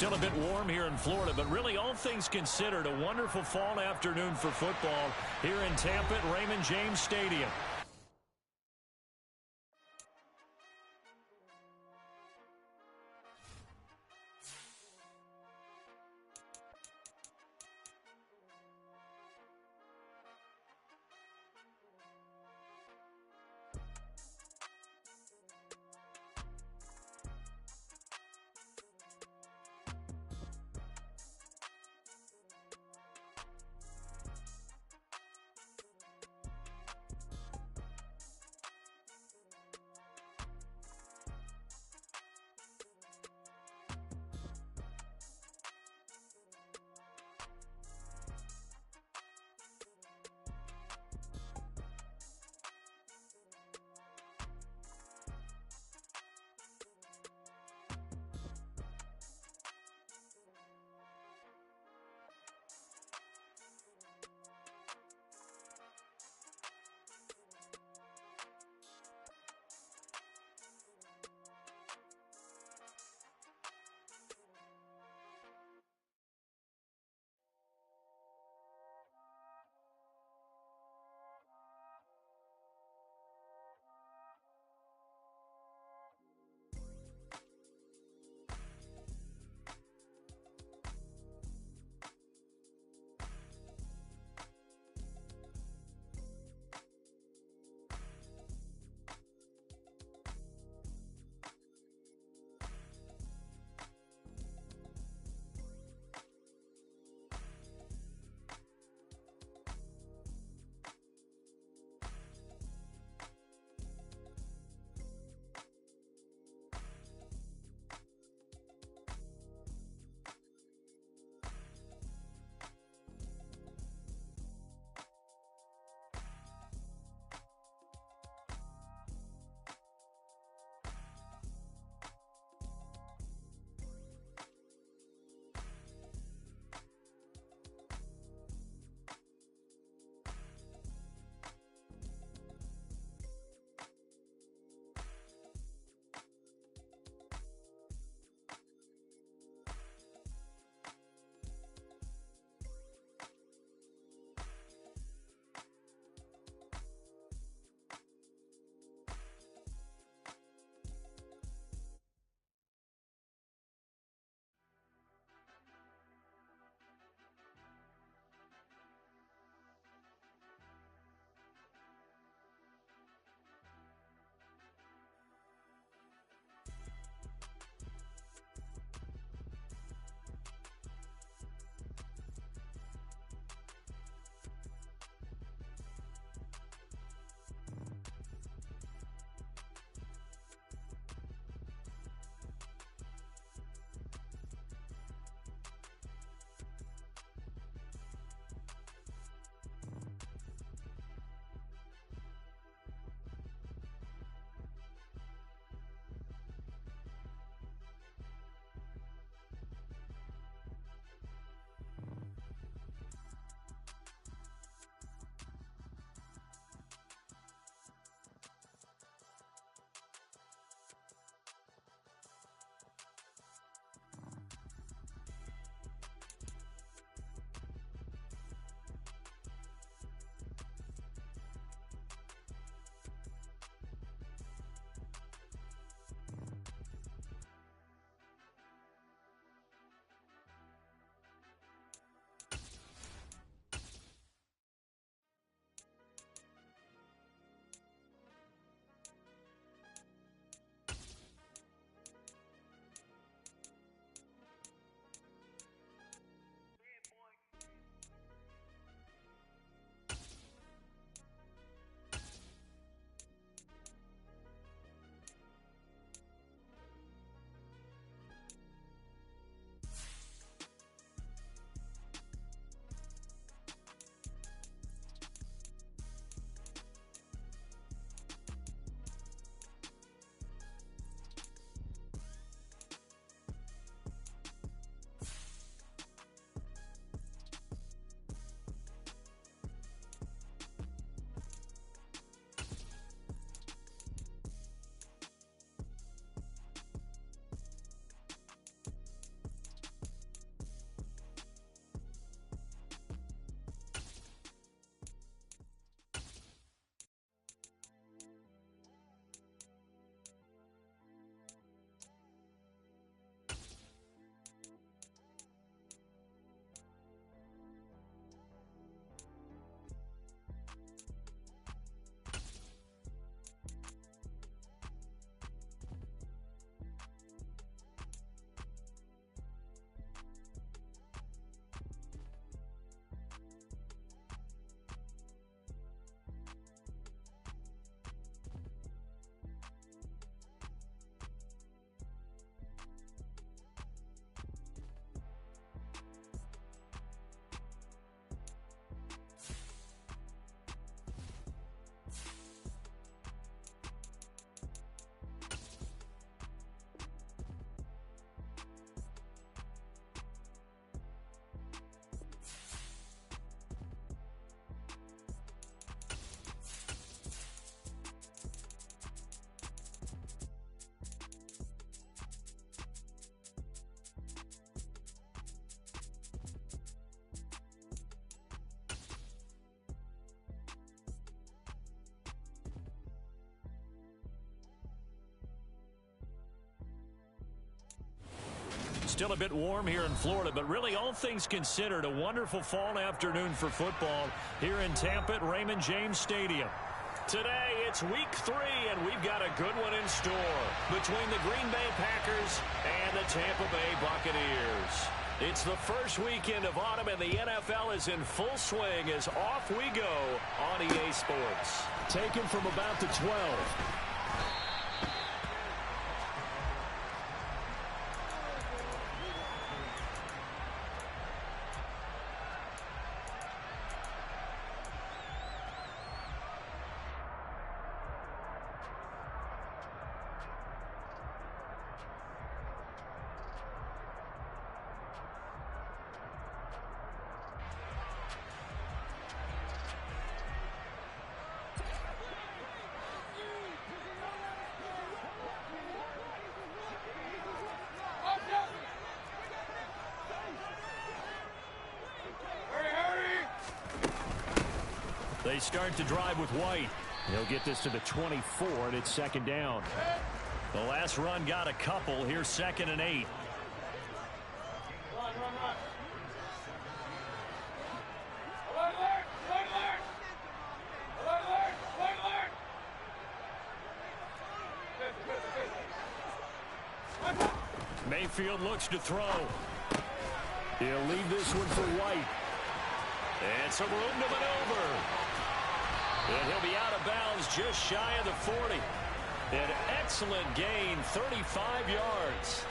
Still a bit warm here in Florida, but really all things considered, a wonderful fall afternoon for football here in Tampa at Raymond James Stadium. Still a bit warm here in Florida, but really all things considered, a wonderful fall afternoon for football here in Tampa at Raymond James Stadium. Today, it's week 3, and we've got a good one in store between the Green Bay Packers and the Tampa Bay Buccaneers. It's the first weekend of autumn, and the NFL is in full swing as off we go on EA Sports. Taken from about the 12. They start to drive with White. He'll get this to the 24, and it's second down. The last run got a couple. Here's 2nd and 8. Mayfield looks to throw. He'll leave this one for White. And some room to maneuver. And he'll be out of bounds just shy of the 40. An excellent gain, 35 yards.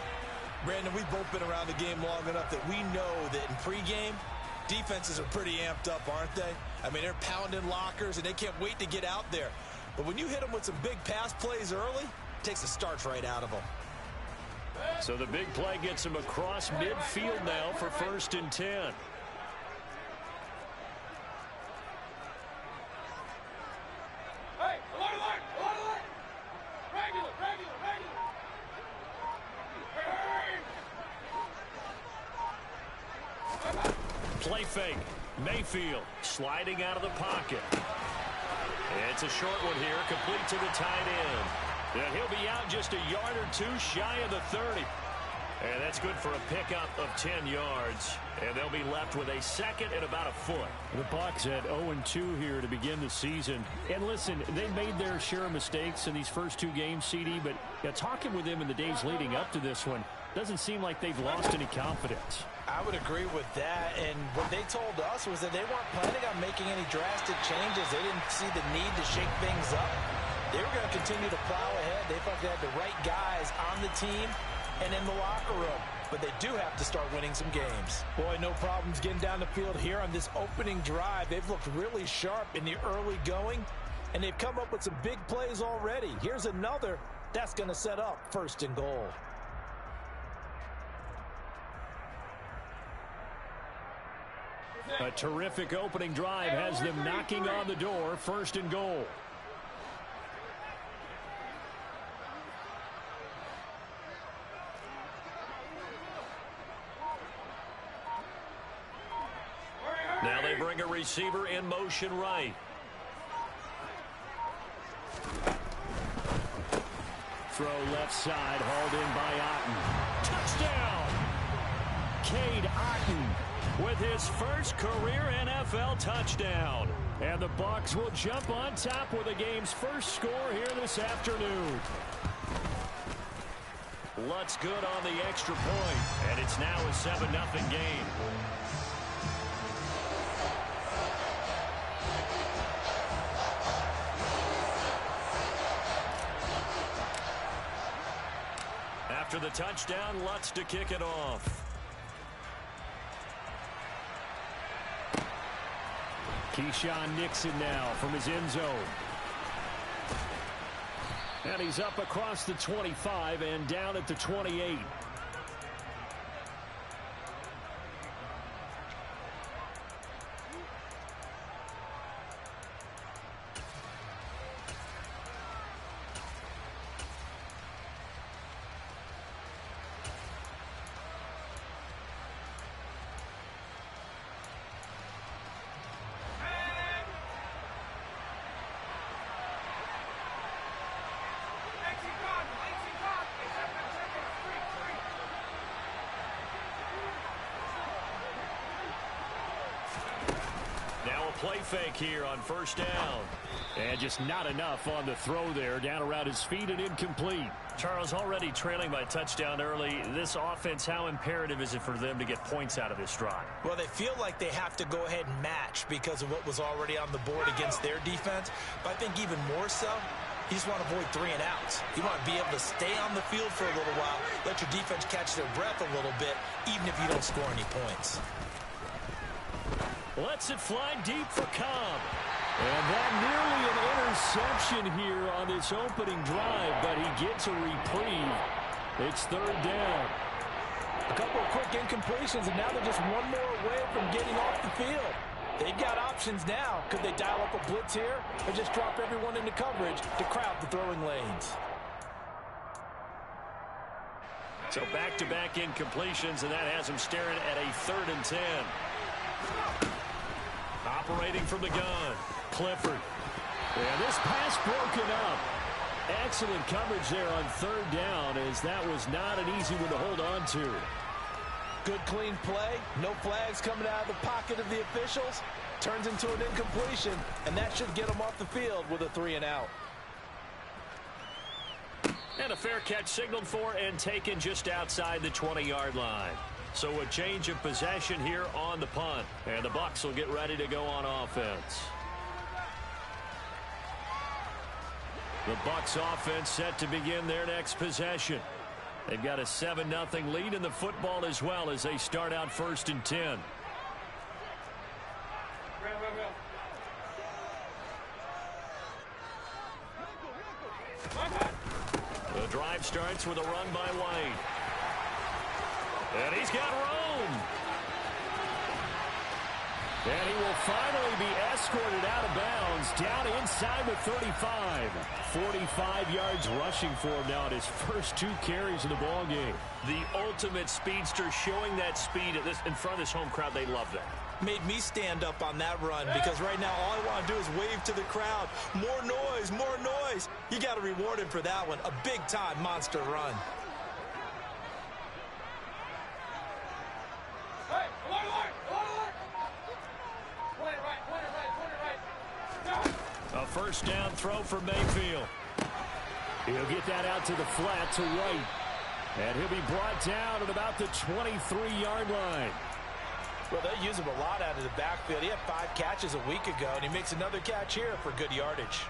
Brandon, we've both been around the game long enough that we know that in pregame, defenses are pretty amped up, aren't they? I mean, they're pounding lockers, and they can't wait to get out there. But when you hit them with some big pass plays early, it takes the starch right out of them. So the big play gets him across midfield now for 1st and 10. Play fake. Mayfield sliding out of the pocket. It's a short one here, complete to the tight end. And he'll be out just a yard or two shy of the 30. And that's good for a pickup of 10 yards. And they'll be left with a 2nd and about a foot. The Bucs at 0-2 here to begin the season. And listen, they made their share of mistakes in these first 2 games, CD, but talking with them in the days leading up to this one, doesn't seem like they've lost any confidence. I would agree with that, and what they told us was that they weren't planning on making any drastic changes. They didn't see the need to shake things up. They were going to continue to plow ahead. They thought they had the right guys on the team and in the locker room, but they do have to start winning some games. Boy, no problems getting down the field here on this opening drive. They've looked really sharp in the early going, and they've come up with some big plays already. Here's another that's going to set up 1st and goal. A terrific opening drive has them knocking on the door. 1st and goal. Now they bring a receiver in motion right. Throw left side, hauled in by Otten. Touchdown! Cade Otten with his first career NFL touchdown. And the Bucs will jump on top with the game's first score here this afternoon. Lutz good on the extra point, and it's now a 7-0 game. After the touchdown, Lutz to kick it off. Keyshawn Nixon now from his end zone. And he's up across the 25 and down at the 28. fake here on first down. And just not enough on the throw there. Down around his feet and incomplete. Charles, already trailing by a touchdown early. This offense, how imperative is it for them to get points out of this drive? Well, they feel like they have to go ahead and match because of what was already on the board against their defense. But I think even more so, you just want to avoid 3 and outs. You want to be able to stay on the field for a little while, let your defense catch their breath a little bit, even if you don't score any points. Lets it fly deep for Cobb. And that nearly an interception here on this opening drive, but he gets a reprieve. It's third down. A couple of quick incompletions, and now they're just one more away from getting off the field. They've got options now. Could they dial up a blitz here or just drop everyone into coverage to crowd the throwing lanes? So back-to-back incompletions, and that has him staring at a 3rd and 10. Operating from the gun, Clifford. And this pass broken up. Excellent coverage there on 3rd down, as that was not an easy one to hold on to. Good clean play, no flags coming out of the pocket of the officials. Turns into an incompletion, and that should get them off the field with a 3 and out. And a fair catch signaled for and taken just outside the 20-yard line. So a change of possession here on the punt. And the Bucs will get ready to go on offense. The Bucs offense set to begin their next possession. They've got a 7-0 lead in the football as well as they start out 1st and 10. The drive starts with a run by White. And he's got room. And he will finally be escorted out of bounds down inside the 35. 45 yards rushing for him now at his first 2 carries of the ball game. The ultimate speedster, showing that speed at in front of this home crowd. They love that. Made me stand up on that run because right now all I want to do is wave to the crowd. More noise, more noise. You got to reward him for that one. A big-time monster run. A first down throw for Mayfield. He'll get that out to the flat to White. And he'll be brought down at about the 23-yard line. Well, they use him a lot out of the backfield. He had 5 catches a week ago, and he makes another catch here for good yardage.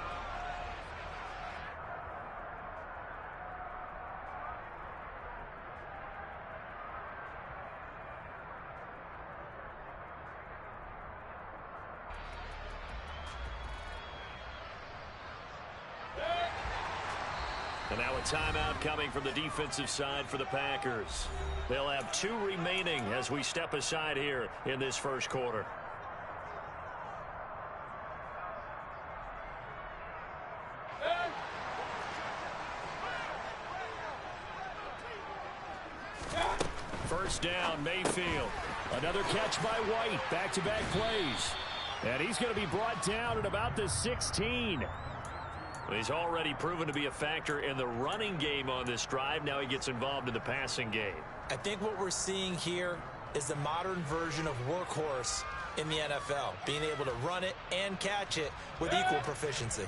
And now a timeout coming from the defensive side for the Packers. They'll have 2 remaining as we step aside here in this first quarter. First down, Mayfield. Another catch by White. Back-to-back plays. And he's going to be brought down at about the 16. He's already proven to be a factor in the running game on this drive. Now he gets involved in the passing game. I think what we're seeing here is the modern version of workhorse in the NFL, being able to run it and catch it with equal proficiency.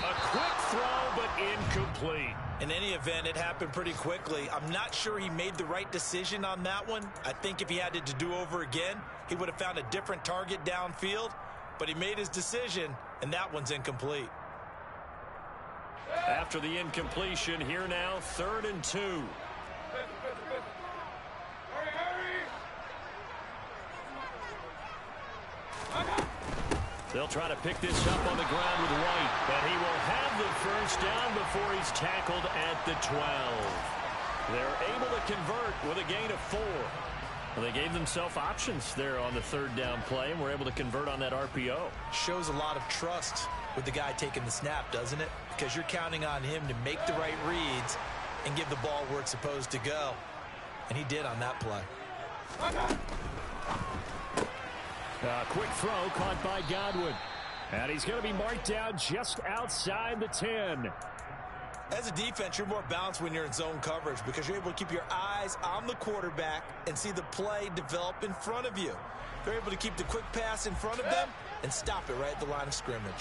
A quick throw, but incomplete. In any event, it happened pretty quickly. I'm not sure he made the right decision on that one. I think if he had it to do over again, he would have found a different target downfield. But he made his decision, and that one's incomplete. After the incompletion, here now, 3rd and 2. They'll try to pick this up on the ground with White, but he will have the first down before he's tackled at the 12. They're able to convert with a gain of 4. Well, they gave themselves options there on the 3rd down play, and were able to convert on that RPO. Shows a lot of trust with the guy taking the snap, doesn't it? Because you're counting on him to make the right reads and give the ball where it's supposed to go. And he did on that play. Quick throw caught by Godwin. And he's going to be marked down just outside the 10. As a defense, you're more balanced when you're in zone coverage because you're able to keep your eyes on the quarterback and see the play develop in front of you. They're able to keep the quick pass in front of them and stop it right at the line of scrimmage.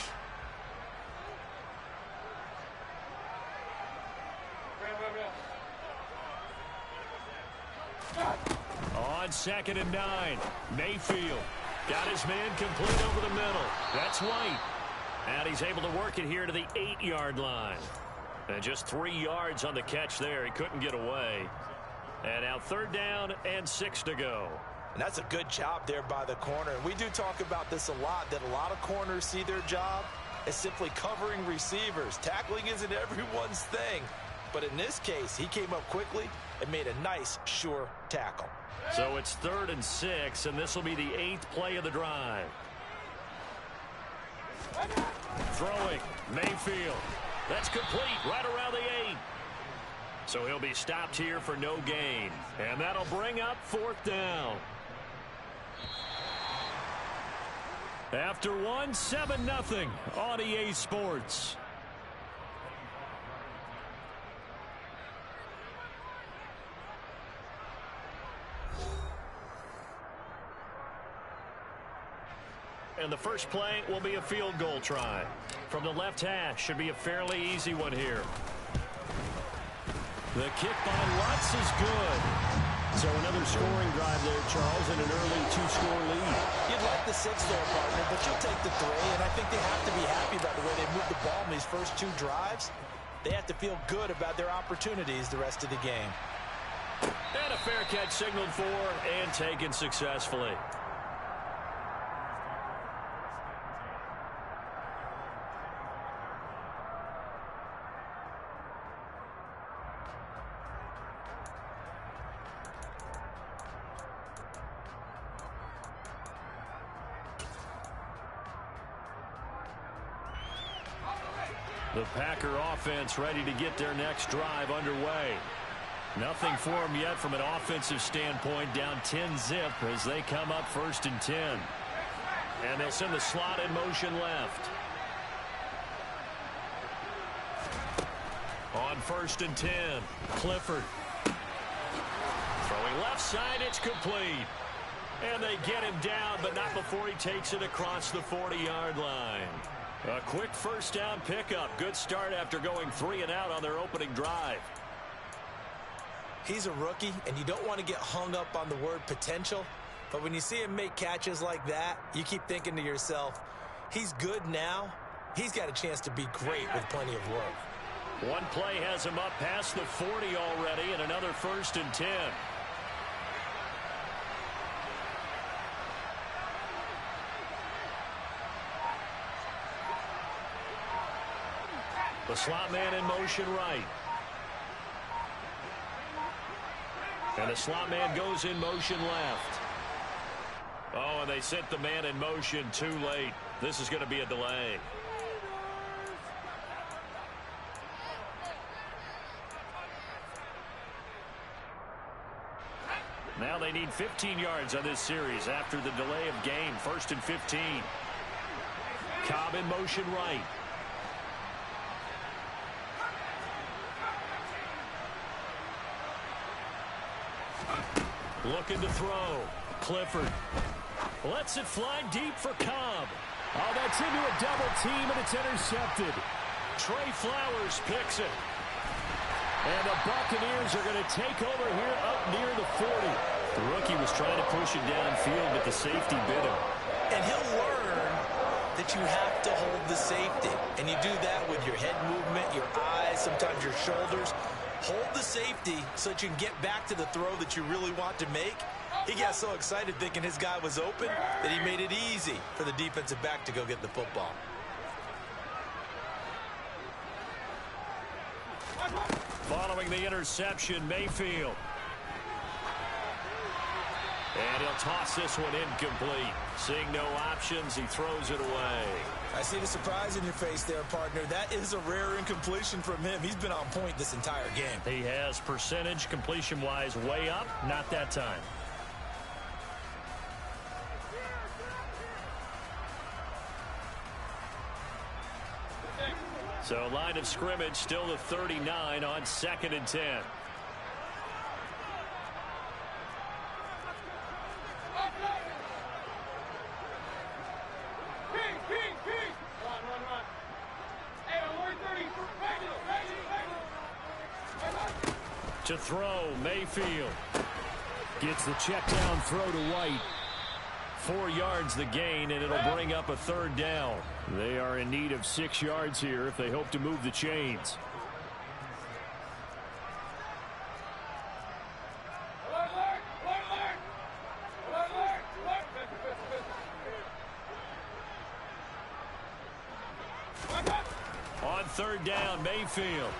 On 2nd and 9, Mayfield got his man complete over the middle. That's White. And he's able to work it here to the 8-yard line. And just 3 yards on the catch there. He couldn't get away. And now 3rd down and 6 to go. And that's a good job there by the corner. We do talk about this a lot, that a lot of corners see their job as simply covering receivers. Tackling isn't everyone's thing. But in this case, he came up quickly and made a nice, sure tackle. So it's 3rd and 6, and this will be the 8th play of the drive. Throwing, Mayfield. That's complete right around the 8. So he'll be stopped here for no gain. And that'll bring up 4th down. After 7-0 on EA Sports. And the first play will be a field goal try. From the left hash, should be a fairly easy one here. The kick by Lutz is good. So another scoring drive there, Charles, and an early 2-score lead. You'd like the 6 there, partner, but you'll take the 3, and I think they have to be happy about the way they moved the ball in these first 2 drives. They have to feel good about their opportunities the rest of the game. And a fair catch signaled for and taken successfully. The Packer offense ready to get their next drive underway. Nothing for them yet from an offensive standpoint, down 10-zip as they come up 1st and 10. And they'll send the slot in motion left. On 1st and 10, Clifford. Throwing left side, it's complete. And they get him down, but not before he takes it across the 40-yard line. A quick 1st down pickup. Good start after going 3 and out on their opening drive. He's a rookie, and you don't want to get hung up on the word potential. But when you see him make catches like that, you keep thinking to yourself, he's good now. He's got a chance to be great with plenty of work. One play has him up past the 40 already, and another 1st and 10. The slot man in motion right. And the slot man goes in motion left. Oh, and they sent the man in motion too late. This is going to be a delay. Now they need 15 yards on this series after the delay of game. 1st and 15. Cobb in motion right. Looking to throw. Clifford lets it fly deep for Cobb. Oh, that's into a double team, and it's intercepted. Trey Flowers picks it. And the Buccaneers are going to take over here up near the 40. The rookie was trying to push it downfield, but the safety bit him. And he'll learn that you have to hold the safety. And you do that with your head movement, your eyes, sometimes your shoulders. Hold the safety so that you can get back to the throw that you really want to make. He got so excited thinking his guy was open that he made it easy for the defensive back to go get the football. Following the interception, Mayfield. And he'll toss this one incomplete. Seeing no options, he throws it away. I see the surprise in your face there, partner. That is a rare incompletion from him. He's been on point this entire game. He has percentage completion-wise way up, not that time. So line of scrimmage still the 39 on 2nd and 10. To throw, Mayfield. Gets the check down throw to White. 4 yards the gain, and it'll bring up a 3rd down. They are in need of 6 yards here if they hope to move the chains. On 3rd down, Mayfield.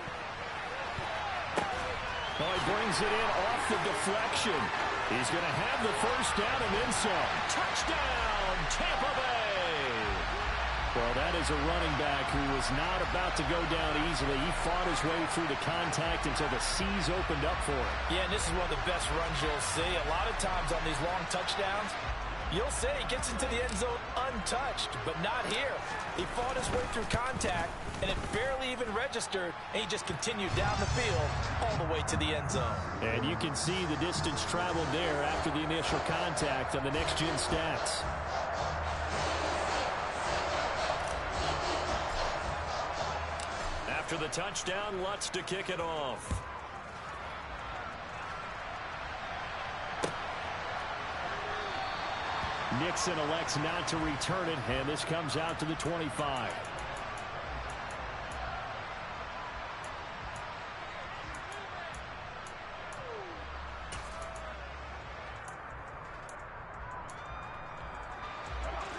Oh, he brings it in off the deflection. He's going to have the 1st down and then some. Touchdown, Tampa Bay. Well, that is a running back who was not about to go down easily. He fought his way through the contact until the seas opened up for him. Yeah, and this is one of the best runs you'll see. A lot of times on these long touchdowns, you'll say he gets into the end zone untouched, but not here. He fought his way through contact, and it barely even registered, and he just continued down the field all the way to the end zone. And you can see the distance traveled there after the initial contact on the next-gen stats. After the touchdown, Lutz to kick it off. Nixon elects not to return it, and this comes out to the 25.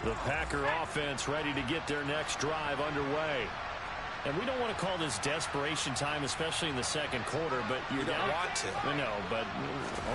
The Packer offense ready to get their next drive underway. And we don't want to call this desperation time, especially in the 2nd quarter, but You don't want to. I know, but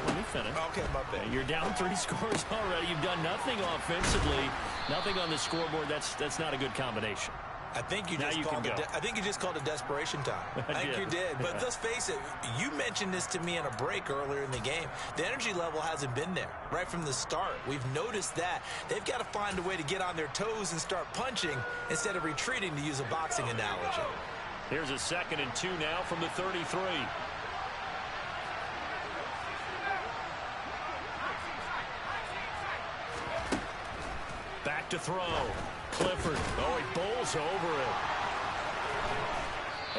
let me finish. Okay, my bad. You're down 3 scores already. You've done nothing offensively, nothing on the scoreboard. That's not a good combination. I think you just called it desperation time. I think you did. But let's face it, you mentioned this to me in a break earlier in the game. The energy level hasn't been there right from the start. We've noticed that. They've got to find a way to get on their toes and start punching instead of retreating, to use a boxing analogy. Here's a 2nd and 2 now from the 33. Back to throw. Clifford. Oh, he bowls over it.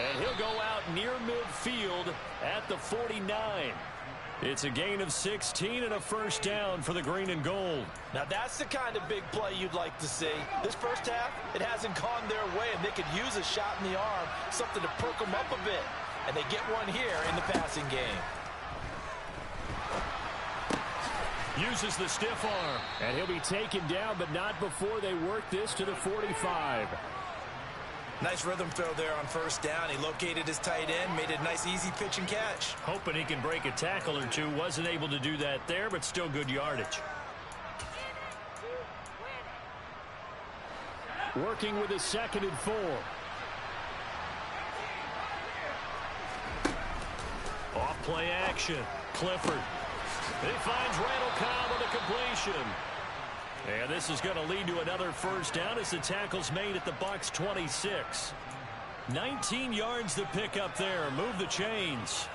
And he'll go out near midfield at the 49. It's a gain of 16 and a 1st down for the green and gold. Now that's the kind of big play you'd like to see. This first half, it hasn't gone their way, and they could use a shot in the arm, something to perk them up a bit. And they get one here in the passing game. Uses the stiff arm. And he'll be taken down, but not before they work this to the 45. Nice rhythm throw there on 1st down. He located his tight end, made a nice easy pitch and catch. Hoping he can break a tackle or two. Wasn't able to do that there, but still good yardage. Working with a 2nd and 4. Off play action. Clifford. He finds Randall Cobb with a completion. And this is going to lead to another 1st down as the tackle's made at the Bucs 26. 19 yards to pick up there. Move the chains.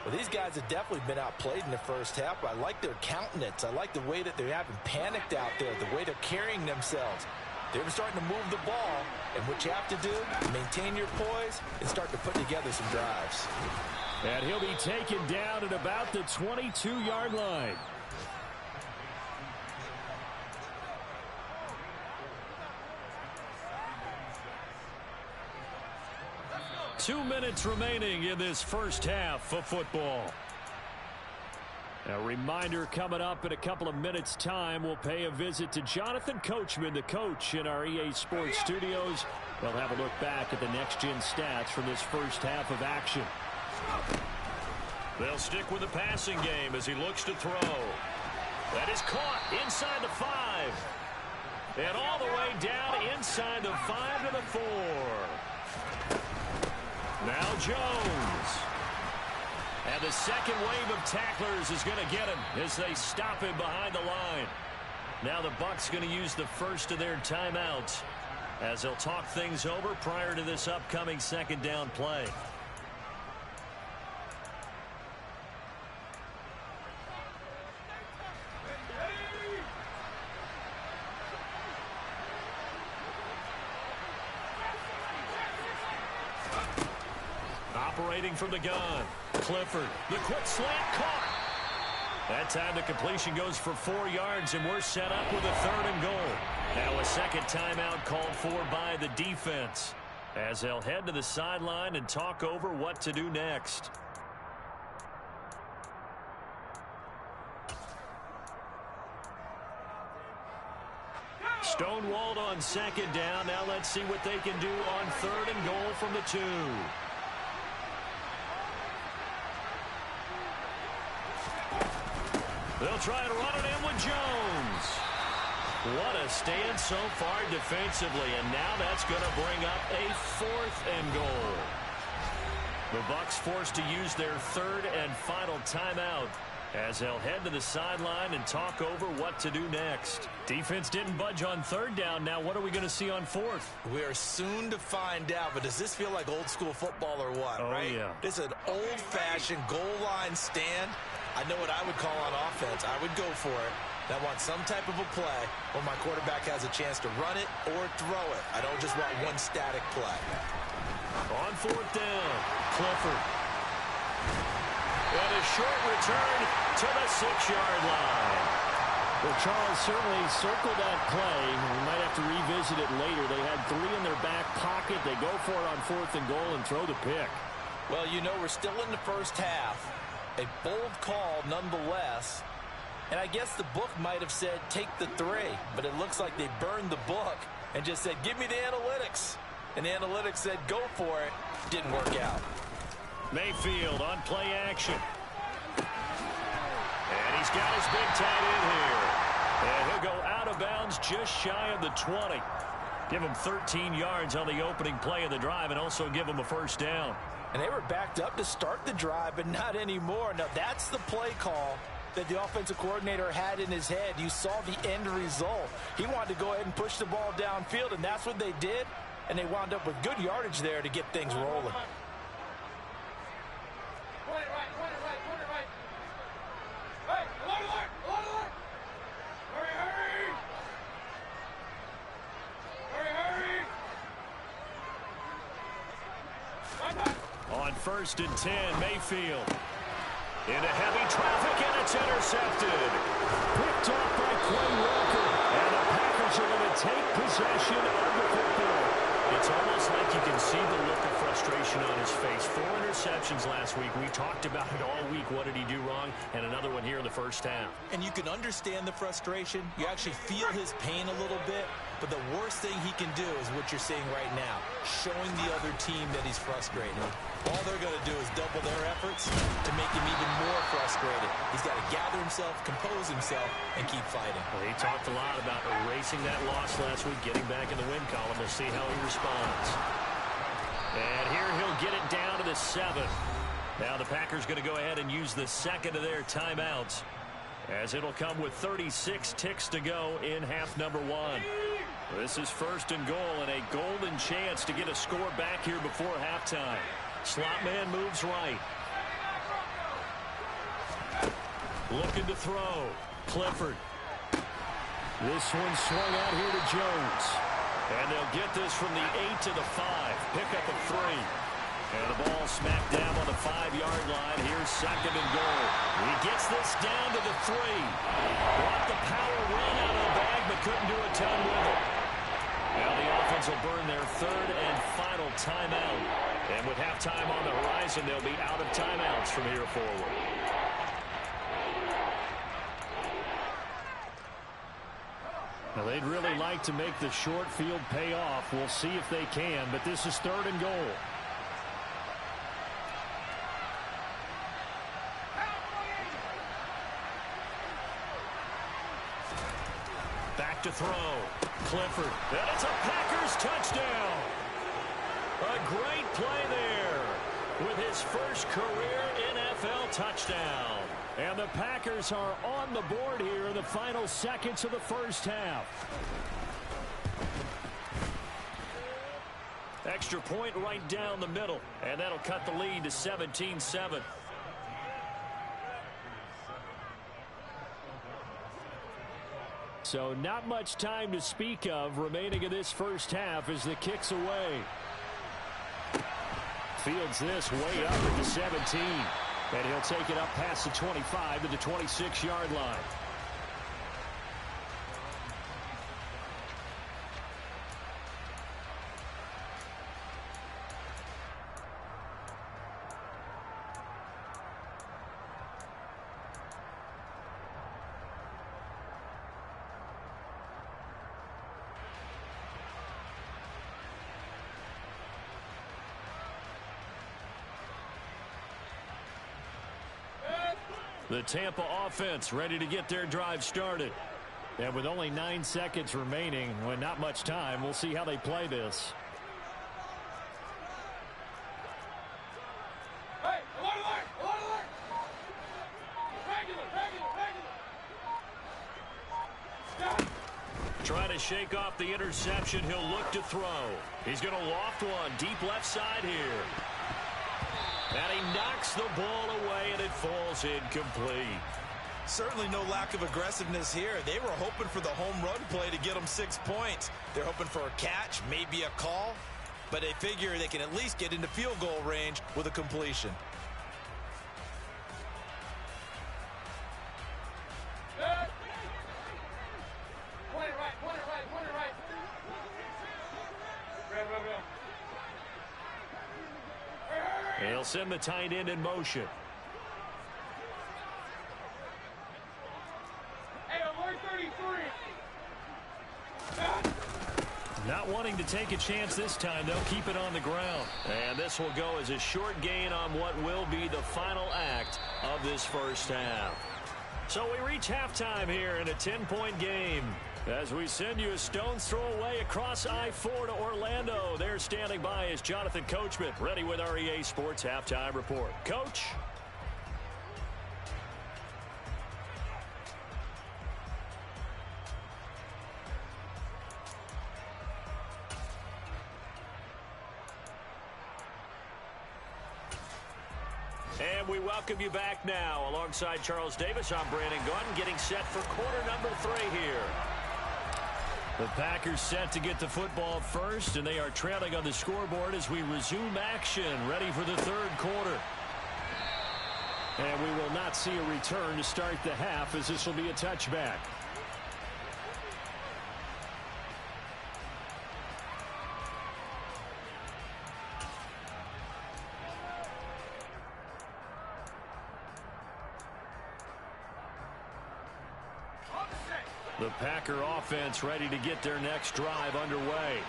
Well, these guys have definitely been outplayed in the first half. I like their countenance. I like the way that they haven't panicked out there, the way they're carrying themselves. They're starting to move the ball, and what you have to do, maintain your poise and start to put together some drives. And he'll be taken down at about the 22-yard line. Two minutes remaining in this first half of football. A reminder, coming up in a couple of minutes' time, we'll pay a visit to Jonathan Coachman, the coach in our EA Sports studios. We'll have a look back at the next-gen stats from this first half of action. They'll stick with the passing game as he looks to throw. That is caught inside the 5. And all the way down inside the 5 to the 4. Now Jones. And the second wave of tacklers is going to get him as they stop him behind the line. Now the Bucs going to use the first of their timeouts. as they'll talk things over prior to this upcoming second down play. Operating from the gun, Clifford, the quick slant caught. That time the completion goes for 4 yards, and we're set up with a 3rd and goal. Now a second timeout called for by the defense, as they'll head to the sideline and talk over what to do next. Stonewalled on second down. Now let's see what they can do on 3rd and goal from the 2. They'll try and run it in with Jones. What a stand so far defensively, and now that's going to bring up a 4th and goal. The Bucs forced to use their 3rd and final timeout, as they'll head to the sideline and talk over what to do next. Defense didn't budge on 3rd down. Now what are we going to see on 4th? We are soon to find out, but does this feel like old school football or what, right? Yeah. This is an old-fashioned goal line stand. I know what I would call on offense. I would go for it. I want some type of a play where my quarterback has a chance to run it or throw it. I don't just want one static play. On 4th down, Clifford. And a short return to the 6-yard line. Well, Charles certainly circled that play. We might have to revisit it later. They had 3 in their back pocket. They go for it on 4th and goal and throw the pick. Well, you know, we're still in the first half. A bold call nonetheless. And I guess the book might have said take the 3, but it looks like they burned the book and just said give me the analytics. And the analytics said go for it. Didn't work out. Mayfield on play action. And he's got his big tight end here. And he'll go out of bounds just shy of the 20. Give him 13 yards on the opening play of the drive and also give him a 1st down. And they were backed up to start the drive, but not anymore. Now, that's the play call that the offensive coordinator had in his head. You saw the end result. He wanted to go ahead and push the ball downfield, and that's what they did. And they wound up with good yardage there to get things rolling. On 1st and 10, Mayfield. Into heavy traffic, and it's intercepted. Picked off by Quay Walker. And the Packers are going to take possession of the football. It's almost like you can see the look of frustration on his face. 4 interceptions last week. We talked about it all week. What did he do wrong? And another one here in the first half. And you can understand the frustration. You actually feel his pain a little bit. But the worst thing he can do is what you're seeing right now, showing the other team that he's frustrated. All they're going to do is double their efforts to make him even more frustrated. He's got to gather himself, compose himself, and keep fighting. Well, he talked a lot about erasing that loss last week, getting back in the win column. We'll see how he responds. And here he'll get it down to the 7. Now the Packers going to go ahead and use the 2nd of their timeouts, as it'll come with 36 ticks to go in half number 1. This is 1st and goal, and a golden chance to get a score back here before halftime. Slot man moves right. Looking to throw. Clifford. This one swung out here to Jones. And they'll get this from the 8 to the 5. Pick up a 3. And the ball smacked down on the 5-yard line. Here's 2nd and goal. He gets this down to the 3. Brought the power run out of the bag, but couldn't do a ton with it. Now the offense will burn their 3rd and final timeout. And with halftime on the horizon, they'll be out of timeouts from here forward. Now they'd really like to make the short field pay off. We'll see if they can, but this is 3rd and goal. Back to throw. Clifford. And it's a Packers touchdown. A great play there with his first career NFL touchdown. And the Packers are on the board here in the final seconds of the first half. Extra point right down the middle, and that'll cut the lead to 17-7. So not much time to speak of remaining in this first half as the kick's away. Fields this way up at the 17. And he'll take it up past the 25 to the 26-yard line. The Tampa offense ready to get their drive started. And with only 9 seconds remaining, when not much time, we'll see how they play this. Trying to shake off the interception. He'll look to throw. He's going to loft one deep left side here. And he knocks the ball away, and it falls incomplete. Certainly no lack of aggressiveness here. They were hoping for the home run play to get them 6 points. They're hoping for a catch, maybe a call, but they figure they can at least get into field goal range with a completion. He'll send the tight end in motion. Not wanting to take a chance this time, they'll keep it on the ground. And this will go as a short gain on what will be the final act of this first half. So we reach halftime here in a 10-point game. As we send you a stone's throw away across I-4 to Orlando. There standing by is Jonathan Coachman, ready with our EA Sports Halftime Report. Coach? And we welcome you back now. Alongside Charles Davis, I'm Brandon Gunn, getting set for quarter number 3 here. The Packers set to get the football first, and they are trailing on the scoreboard as we resume action, ready for the third quarter. And we will not see a return to start the half, as this will be a touchback. The Packer offense ready to get their next drive underway.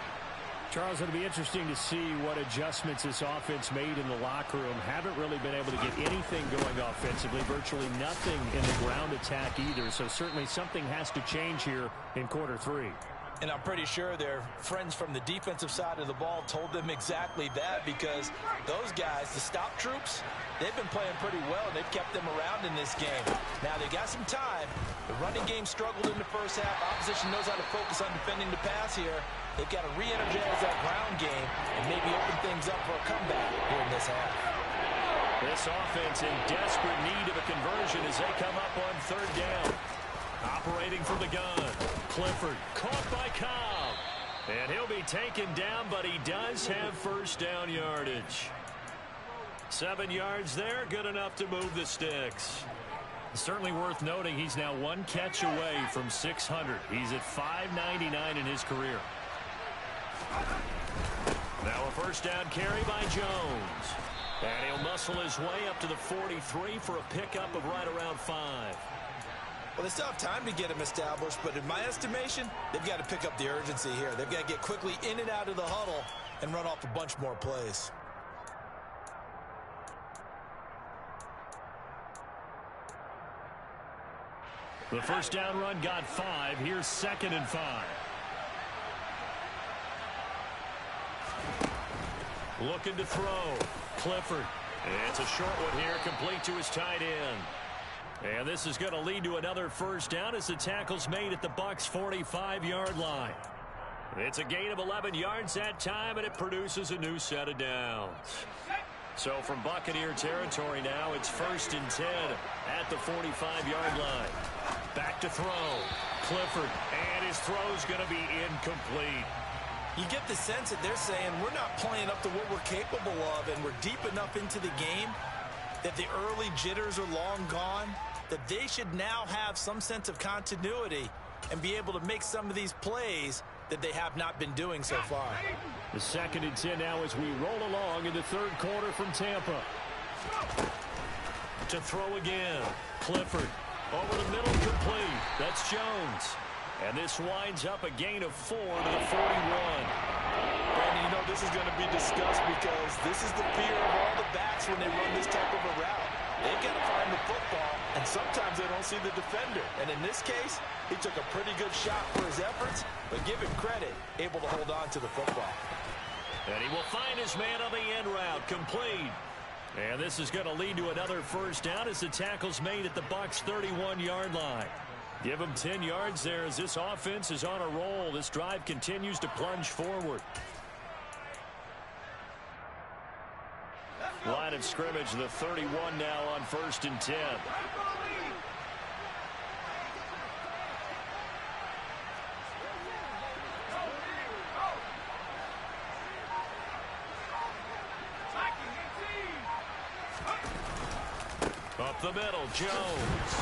Charles, it'll be interesting to see what adjustments this offense made in the locker room. Haven't really been able to get anything going offensively, virtually nothing in the ground attack either. So certainly something has to change here in quarter 3. And I'm pretty sure their friends from the defensive side of the ball told them exactly that, because those guys, the stop troops, they've been playing pretty well. They've kept them around in this game. Now, they got some time. The running game struggled in the first half. Opposition knows how to focus on defending the pass here. They've got to re-energize that ground game and maybe open things up for a comeback here in this half. This offense in desperate need of a conversion as they come up on third down. Operating from the gun. Clifford caught by Cobb. And he'll be taken down, but he does have first down yardage. 7 yards there, good enough to move the sticks. Certainly worth noting he's now 1 catch away from 600. He's at 599 in his career. Now a first down carry by Jones. And he'll muscle his way up to the 43 for a pickup of right around 5. Well, they still have time to get him established, but in my estimation, they've got to pick up the urgency here. They've got to get quickly in and out of the huddle and run off a bunch more plays. The first down run got 5. Here's 2nd and 5. Looking to throw. Clifford. It's a short one here, complete to his tight end. And this is going to lead to another first down as the tackle's made at the Bucs' 45-yard line. It's a gain of 11 yards that time, and it produces a new set of downs. So from Buccaneer territory now, it's 1st and 10 at the 45-yard line. Back to throw. Clifford, and his throw's going to be incomplete. You get the sense that they're saying we're not playing up to what we're capable of, and we're deep enough into the game that the early jitters are long gone, that they should now have some sense of continuity and be able to make some of these plays that they have not been doing so far. The 2nd and 10 now as we roll along in the 3rd quarter from Tampa. To throw again. Clifford over the middle, complete. That's Jones. And this winds up a gain of 4 to the 41. Brandon, you know this is going to be discussed because this is the fear of all the backs when they run this type of a route. They've got to find the football, and sometimes they don't see the defender. And in this case, he took a pretty good shot for his efforts, but give him credit, able to hold on to the football. And he will find his man on the end route, complete. And this is going to lead to another 1st down as the tackle's made at the Bucs' 31-yard line. Give him 10 yards there as this offense is on a roll. This drive continues to plunge forward. Line of scrimmage, the 31 now on 1st and 10. Up the middle, Jones.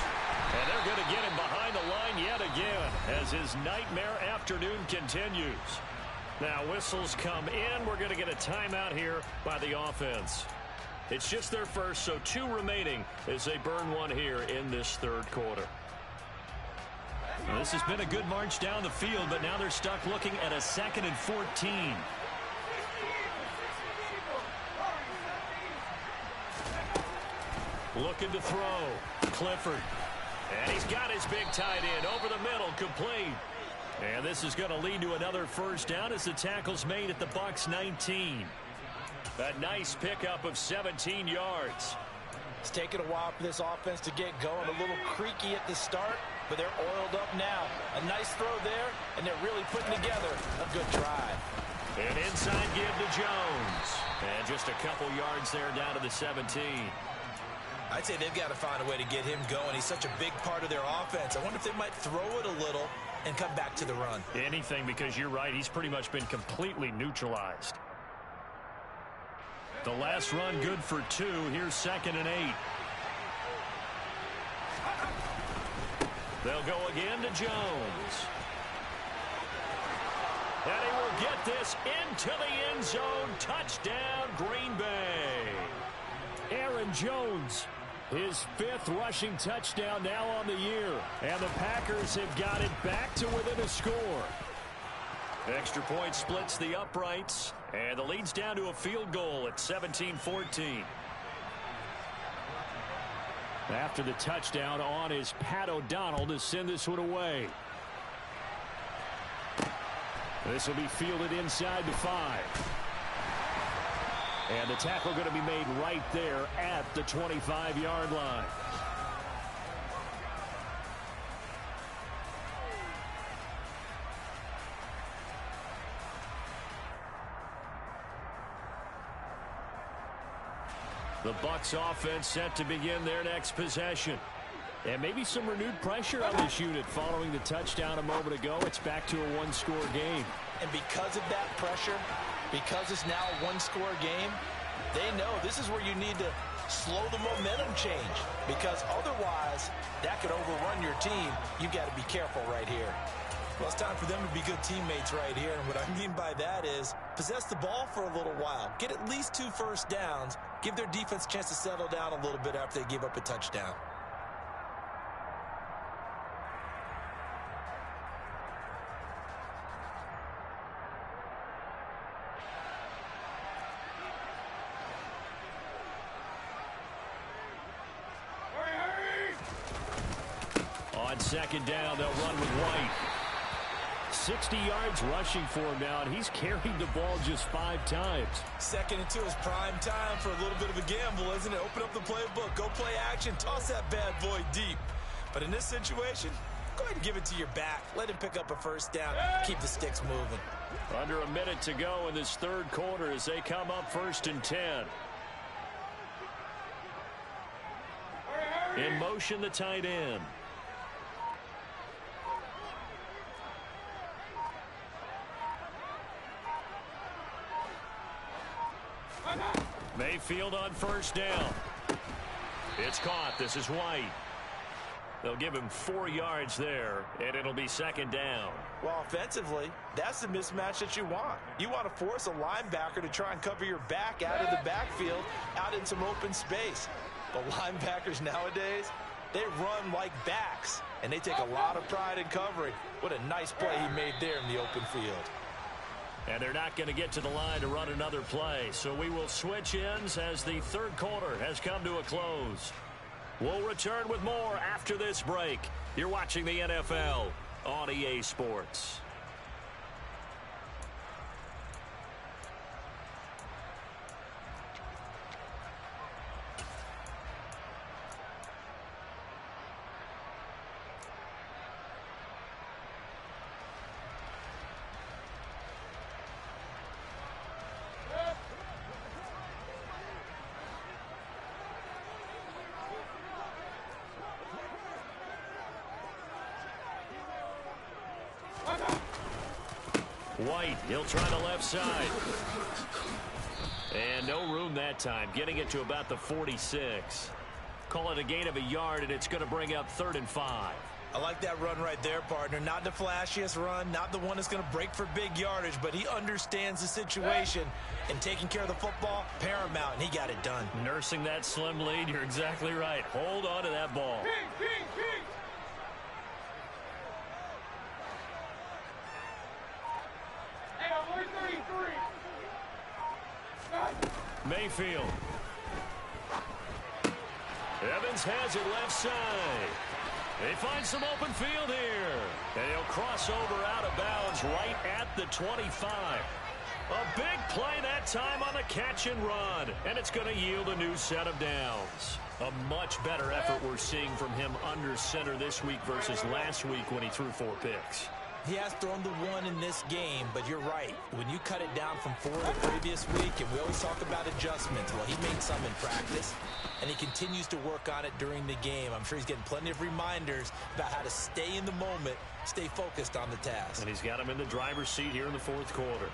And they're going to get him behind the line yet again as his nightmare afternoon continues. Now whistles come in. We're going to get a timeout here by the offense. It's just their first, so 2 remaining as they burn one here in this 3rd quarter. Well, this has been a good march down the field, but now they're stuck looking at a 2nd and 14. Looking to throw. Clifford. And he's got his big tight end over the middle, complete. And this is going to lead to another 1st down as the tackle's made at the Bucs' 19. A nice pickup of 17 yards. It's taken a while for this offense to get going. A little creaky at the start, but they're oiled up now. A nice throw there, and they're really putting together a good drive. An inside give to Jones. And just a couple yards there down to the 17. I'd say they've got to find a way to get him going. He's such a big part of their offense. I wonder if they might throw it a little and come back to the run. Anything, because you're right. He's pretty much been completely neutralized. The last run good for 2. Here's 2nd and 8. They'll go again to Jones. And he will get this into the end zone. Touchdown, Green Bay. Aaron Jones, his 5th rushing touchdown now on the year. And the Packers have got it back to within a score. Extra point splits the uprights, and the lead's down to a field goal at 17-14. After the touchdown on is Pat O'Donnell to send this one away. This will be fielded inside the 5. And the tackle going to be made right there at the 25-yard line. The Bucs offense set to begin their next possession. And maybe some renewed pressure on this unit following the touchdown a moment ago. It's back to a 1-score game. And because of that pressure, because it's now a 1-score game, they know this is where you need to slow the momentum change, because otherwise that could overrun your team. You got to be careful right here. Well, it's time for them to be good teammates right here, and what I mean by that is possess the ball for a little while, get at least 2 first downs, give their defense a chance to settle down a little bit after they give up a touchdown. On 2nd down, they'll run with White. 60 yards rushing for him now, and he's carried the ball just 5 times. 2nd and 2 is prime time for a little bit of a gamble, isn't it? Open up the playbook, go play action, toss that bad boy deep. But in this situation, Go ahead and give it to your back. Let him pick up a first down. Keep the sticks moving. Under a minute to go in this third quarter as they come up 1st and 10. In motion, the tight end. Mayfield on first down. It's caught. This is White. They'll give him 4 yards there, and it'll be 2nd down. Well, offensively, that's the mismatch that you want. You want to force a linebacker to try and cover your back out of the backfield, out in some open space. The linebackers nowadays, they run like backs, and they take a lot of pride in covering. What a nice play he made there in the open field. And they're not going to get to the line to run another play, so we will switch ends as the third quarter has come to a close. We'll return with more after this break. You're watching the NFL on EA Sports. White, he'll try the left side. And no room that time, getting it to about the 46. Call it a gain of a yard, and it's going to bring up 3rd and 5. I like that run right there, partner. Not the flashiest run, not the one that's going to break for big yardage, but he understands the situation, and taking care of the football, paramount, and he got it done. Nursing that slim lead, you're exactly right. Hold on to that ball. Mayfield. Evans has it left side. They find some open field here. And he'll cross over out of bounds right at the 25. A big play that time on the catch and run. And it's going to yield a new set of downs. A much better effort we're seeing from him under center this week versus last week when he threw 4 picks. He has thrown the 1 in this game, but you're right. When you cut it down from 4 the previous week, and we always talk about adjustments, well, he made some in practice, and he continues to work on it during the game. I'm sure he's getting plenty of reminders about how to stay in the moment, stay focused on the task. And he's got him in the driver's seat here in the 4th quarter.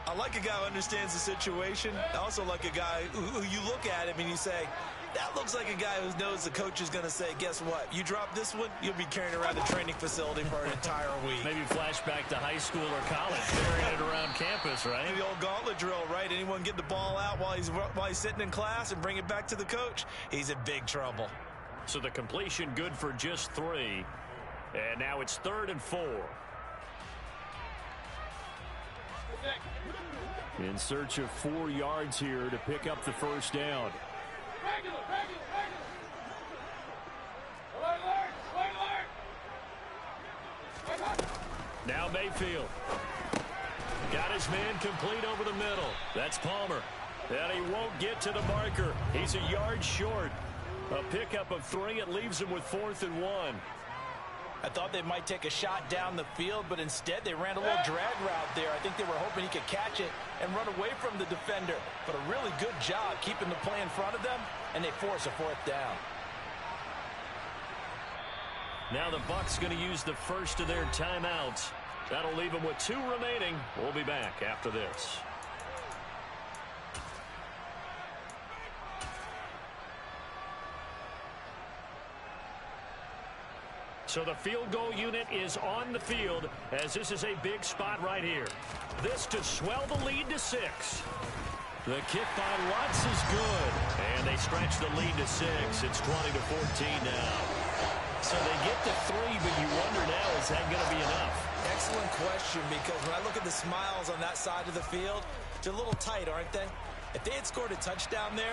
I like a guy who understands the situation. I also like a guy who you look at him and you say, that looks like a guy who knows the coach is going to say, guess what? You drop this one, you'll be carrying around the training facility for an entire week. Maybe flashback to high school or college, carrying it around campus, right? The old gauntlet drill, right? Anyone get the ball out while he's sitting in class and bring it back to the coach? He's in big trouble. So the completion good for just 3. And now it's 3rd and 4. In search of 4 yards here to pick up the first down. Now Mayfield. Got his man complete over the middle. That's Palmer. And he won't get to the marker. He's a yard short. A pickup of 3. It leaves him with 4th and 1. I thought they might take a shot down the field, but instead they ran a little drag route there. I think they were hoping he could catch it and run away from the defender. But a really good job keeping the play in front of them, and they force a 4th down. Now the Bucs going to use the first of their timeouts. That'll leave them with 2 remaining. We'll be back after this. So the field goal unit is on the field as this is a big spot right here. This to swell the lead to 6. The kick by Lutz is good. And they stretch the lead to 6. It's 20-14 now. So they get to 3, but you wonder now, is that going to be enough? Excellent question, because when I look at the smiles on that side of the field, they're a little tight, aren't they? If they had scored a touchdown there,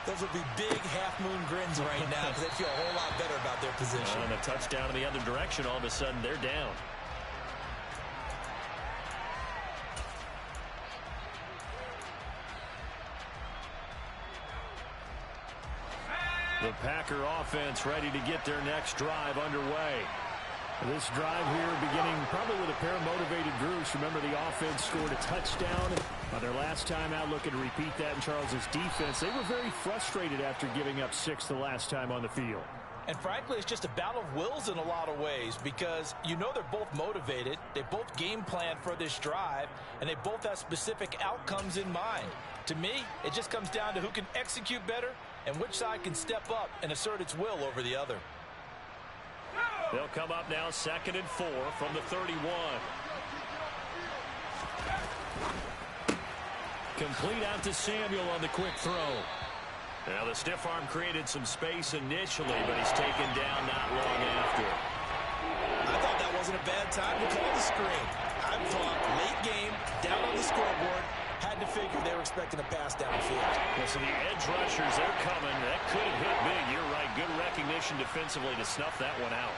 those would be big half-moon grins right now because they feel a whole lot better about their position. And a touchdown in the other direction, all of a sudden they're down. The Packer offense ready to get their next drive underway. This drive here beginning probably with a pair of motivated groups. Remember, the offense scored a touchdown on their last time out, looking to repeat that in Charles's defense. They were very frustrated after giving up 6 the last time on the field. And frankly, it's just a battle of wills in a lot of ways because you know they're both motivated. They both game plan for this drive, and they both have specific outcomes in mind. To me, it just comes down to who can execute better and which side can step up and assert its will over the other. They'll come up now 2nd and 4 from the 31. Complete out to Samuel on the quick throw. Now the stiff arm created some space initially, but he's taken down not long after. I thought that wasn't a bad time to call the screen. I thought late game, down on the scoreboard, had to figure they were expecting a pass downfield. Well, so the edge rushers, they're coming. That could have hit big. You're right. Good recognition defensively to snuff that one out.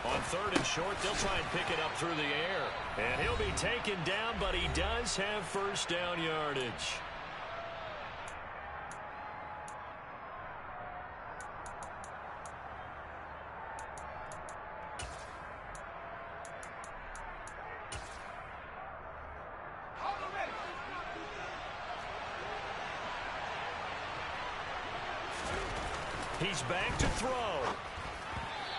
On 3rd and short, they'll try and pick it up through the air. And he'll be taken down, but he does have first down yardage. He's back to throw.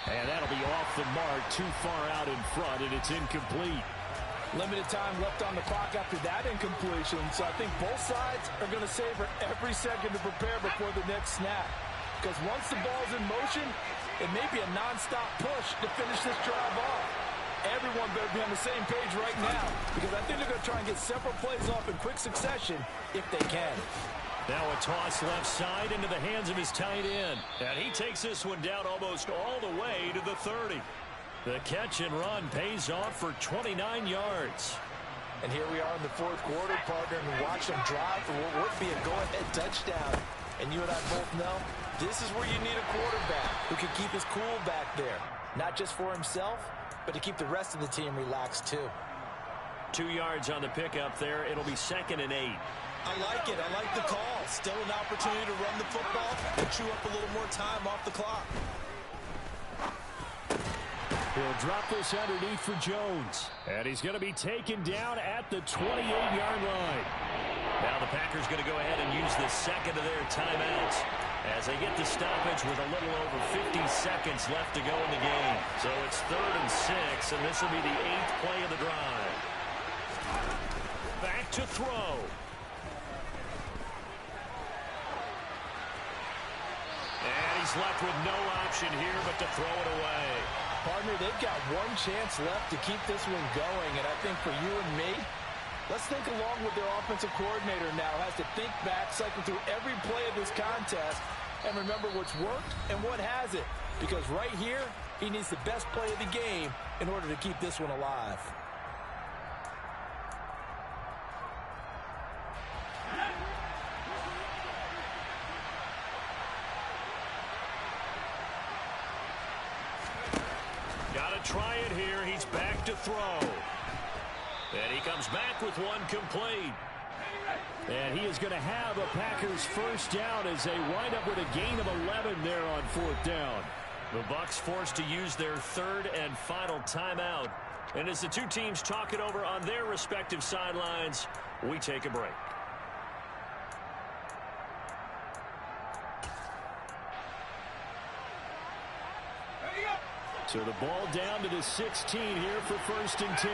And that'll be off the mark, too far out in front, and it's incomplete. Limited time left on the clock after that incompletion, so I think both sides are going to savor every second to prepare before the next snap. Because once the ball's in motion, it may be a nonstop push to finish this drive off. Everyone better be on the same page right now, because I think they're going to try and get several plays off in quick succession if they can. Now a toss left side into the hands of his tight end. And he takes this one down almost all the way to the 30. The catch and run pays off for 29 yards. And here we are in the 4th quarter, partner, and watch them drive for what would be a go-ahead touchdown. And you and I both know this is where you need a quarterback who can keep his cool back there. Not just for himself, but to keep the rest of the team relaxed too. 2 yards on the pickup there. It'll be 2nd and 8. I like it. I like the call. Still an opportunity to run the football and chew up a little more time off the clock. He'll drop this underneath for Jones. And he's going to be taken down at the 28-yard line. Now the Packers going to go ahead and use the second of their timeouts as they get the stoppage with a little over 50 seconds left to go in the game. So it's 3rd and 6, and this will be the 8th play of the drive. Back to throw. And he's left with no option here but to throw it away. Partner, they've got one chance left to keep this one going, and I think for you and me, let's think along with their offensive coordinator now. Has to think back, cycle through every play of this contest, and remember what's worked and what hasn't. Because right here, he needs the best play of the game in order to keep this one alive. Got to try it here. He's back to throw. And he comes back with one complete. And he is going to have a Packers first down as they wind up with a gain of 11 there on 4th down. The Bucs forced to use their 3rd and final timeout. And as the two teams talk it over on their respective sidelines, we take a break. So the ball down to the 16 here for 1st and 10.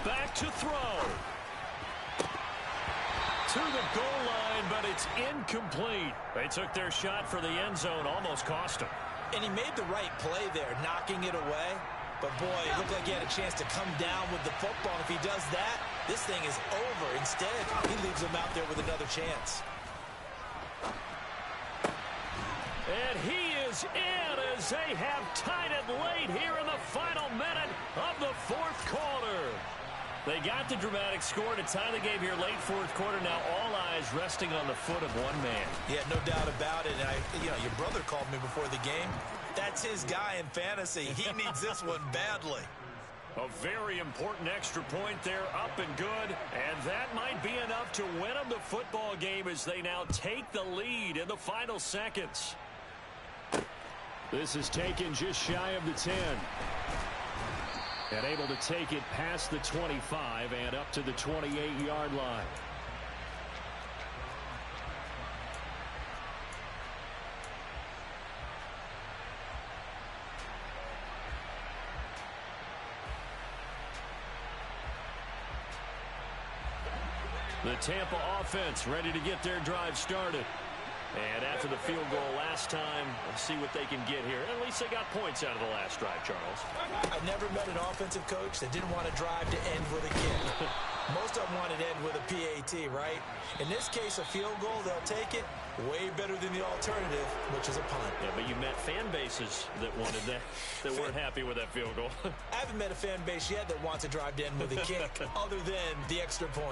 Back to throw. To the goal line, but it's incomplete. They took their shot for the end zone, almost cost him. And he made the right play there, knocking it away. But, boy, it looked like he had a chance to come down with the football. If he does that, this thing is over. Instead, he leaves him out there with another chance. And he is in as they have tied it late here in the final minute of the 4th quarter. They got the dramatic score to tie the game here late 4th quarter. Now all eyes resting on the foot of one man. Yeah, no doubt about it. And your brother called me before the game. That's his guy in fantasy. He needs this one badly. A very important extra point there, up and good. And that might be enough to win them the football game as they now take the lead in the final seconds. This is taken just shy of the 10. And able to take it past the 25 and up to the 28-yard line. The Tampa offense ready to get their drive started. And after the field goal last time, let's see what they can get here. At least they got points out of the last drive, Charles. I've never met an offensive coach that didn't want to drive to end with a kick. Most of them wanted to end with a PAT, right? In this case, a field goal, they'll take it. Way better than the alternative, which is a punt. Yeah, but you met fan bases that wanted that, that weren't happy with that field goal. I haven't met a fan base yet that wants to drive to end with a kick other than the extra point.